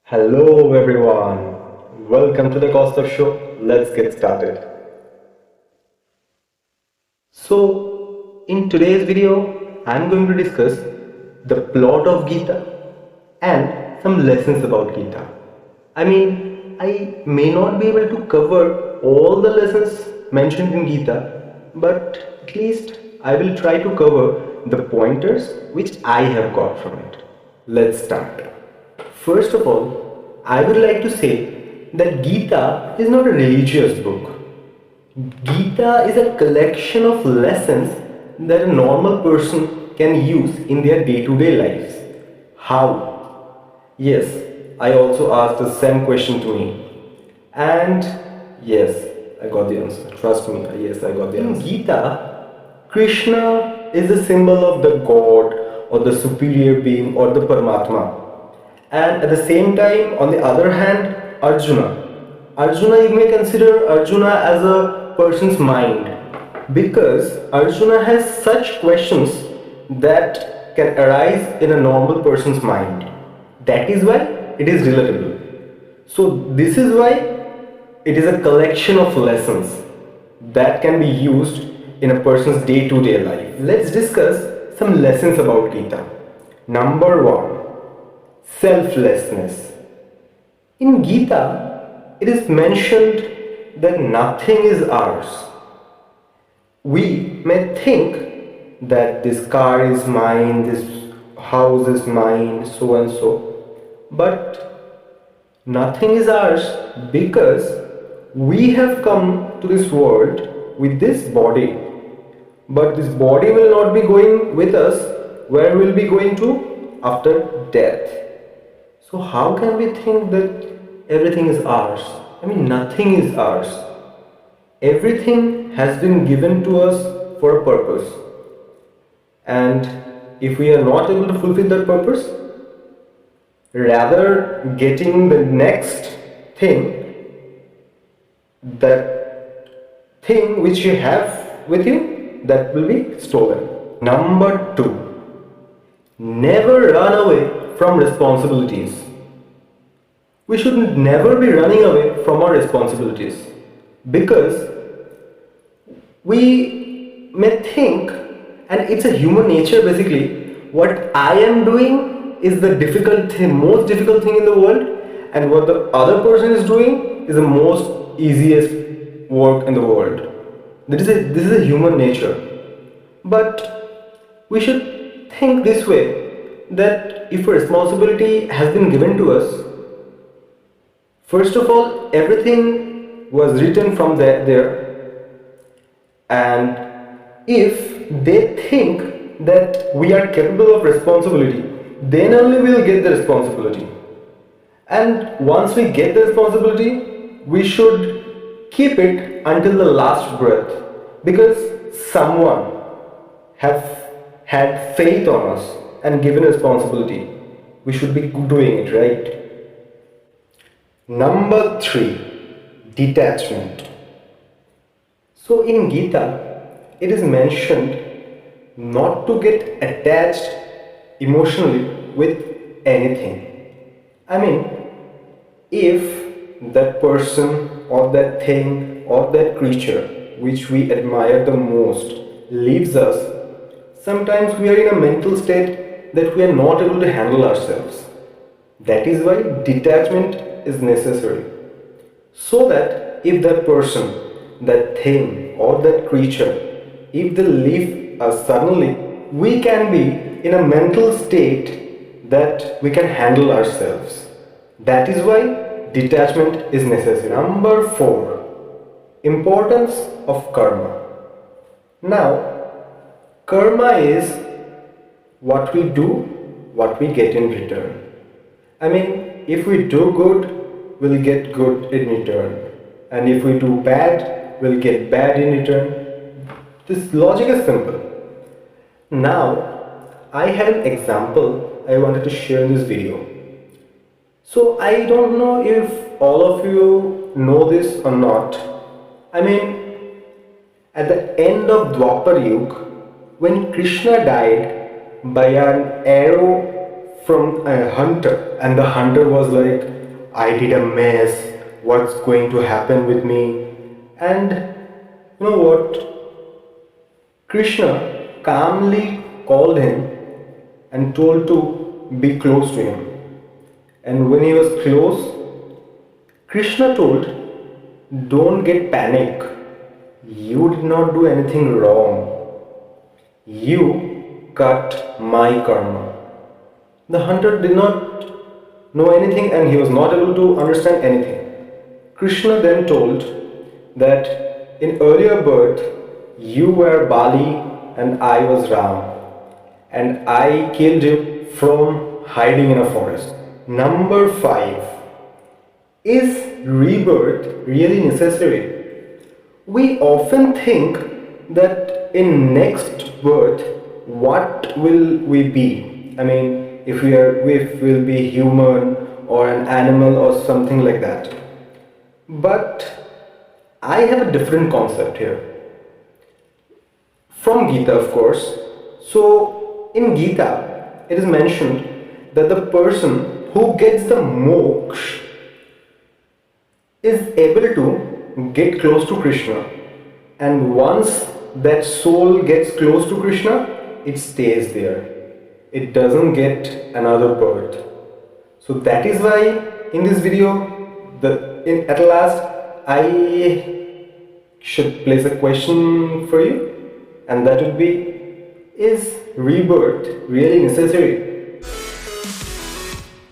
Hello everyone, welcome to the Cost of Show. Let's get started. So, in today's video, I'm going to discuss the plot of Geeta and some lessons about Geeta. I may not be able to cover all the lessons mentioned in Geeta, but at least I will try to cover the pointers which I have got from it. Let's start. First of all, I would like to say that Gita is not a religious book. Gita is a collection of lessons that a normal person can use in their day to day lives. How? Yes, I also asked the same question to me. And yes, I got the answer. Trust me, yes, I got the answer. In Gita, Krishna is a symbol of the God or the superior being or the Paramatma. And at the same time, on the other hand, Arjuna, you may consider Arjuna as a person's mind because Arjuna has such questions that can arise in a normal person's mind. That is why it is relatable. So, this is why it is a collection of lessons that can be used in a person's day to day life. Let's discuss some lessons about Gita. Number one, selflessness. In Gita, it is mentioned that nothing is ours. We may think that this car is mine, this house is mine, so and so, but nothing is ours because we have come to this world with this body, but this body will not be going with us. Where will be going to? After death. So how can we think that everything is ours? Nothing is ours. Everything has been given to us for a purpose. And if we are not able to fulfill that purpose, rather getting the next thing, that thing which you have with you, that will be stolen. Number two, never run away from responsibilities. We should never be running away from our responsibilities because we may think, and it's a human nature basically, what I am doing is the difficult thing, most difficult thing in the world, and what the other person is doing is the most easiest work in the world. This is a human nature. But we should think this way, that if a responsibility has been given to us, first of all, everything was written from there, and if they think that we are capable of responsibility, then only we will get the responsibility. And once we get the responsibility, we should keep it until the last breath because someone have had faith on us and given responsibility. We should be doing it, right? Number three, detachment. So in Gita, it is mentioned not to get attached emotionally with anything. If that person or that thing or that creature which we admire the most leaves us, sometimes we are in a mental state that we are not able to handle ourselves. That is why detachment is necessary. So that if that person, that thing or that creature, if they leave us suddenly, we can be in a mental state that we can handle ourselves. That is why detachment is necessary. Number four, importance of karma. Now, karma is what we do, what we get in return. If we do good, we'll get good in return. And if we do bad, we'll get bad in return. This logic is simple. Now, I had an example I wanted to share in this video. So, I don't know if all of you know this or not. At the end of Dwapar Yuga, when Krishna died by an arrow from a hunter, and the hunter was like, I did a mess, what's going to happen with me? And you know what? Krishna calmly called him and told to be close to him. And when he was close, Krishna told, don't get panic. You did not do anything wrong. You cut my karma. The hunter did not know anything and he was not able to understand anything. Krishna then told that in earlier birth you were Bali and I was Ram, and I killed him from hiding in a forest. Number 5. Is rebirth really necessary? We often think that in next birth, what will we be? I mean, if we'll be human or an animal or something like that. But I have a different concept here. From Geeta, of course. So in Geeta, it is mentioned that the person who gets the moksha is able to get close to Krishna, and once that soul gets close to Krishna, it stays there. It doesn't get another birth. So that is why in this video, at last, I should place a question for you, and that would be, is rebirth really necessary?